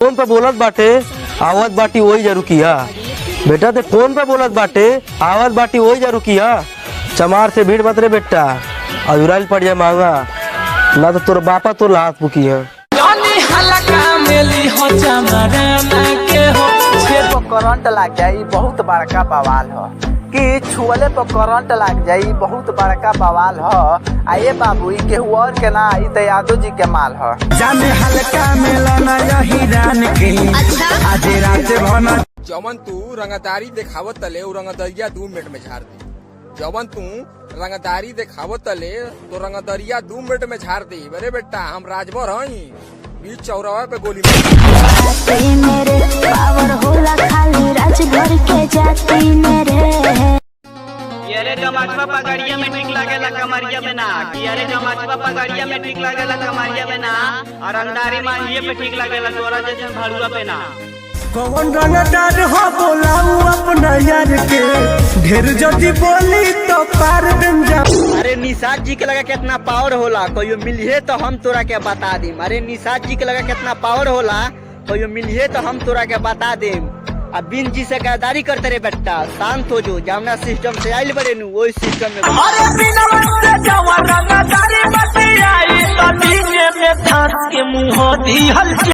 Phone पे बोलत बाटे आवत बाटी वही जरू किया बेटा, ते फोन पे बोलत बाटे आवत बाटी वही जरू किया। चमार से भीड़ मत रे बेटा, अधुराइल पड़ जाए महंगा ना तो तोर बापा तो लात पुकी है। करंट लग जाई बहुत बड़का बवाल हो कि छुअले पर करंट लग जाई बहुत बड़का बवाल हो। आइए बाबू के और के ना आई तो यादव जी के माल हो। जाने हल्का मिलना यही रान के आज रात भना जवन तू रंगदारी दिखावत तले उ रंगदरिया 2 मिनट में झाड़ दी। जवन तू रंगदारी दिखावत तले तो रंगदरिया 2 मिनट में झाड़ दी। अरे बेटा हम राजभर हई बीच चौराहा पे गोली मेरे पावर होला खाली राजभर के जाती मेरे। अरे जमाचवा पगड़िया में ठीक लागेला कमरिया में ना कि अरे जमाचवा पगड़िया में ठीक लागेला कमरिया में ना और रंगदारी माहिए पे ठीक लागेला तोरा जैसे भाड़ुआ पे ना। कौन रंगदार हो बोलाऊ अपना यार के ढेर जदी बोली तो पार बन जा। अरे निषाद जी के लगा कितना पावर होला कोई मिलिए तो हम तोरा के बता देम। अरे निषाद जी के लगा कितना पावर होला कोई मिलिए तो हम तोरा के बता देम। अब बिन जी से गद्दारी करते रे बेटा, शांत हो जो जामना सिस्टम से आइल बड़े नु वही सिस्टम में। अरे बिना से जवा रंगदारी बतियाई तो डीजे में धास के मुंह दी हल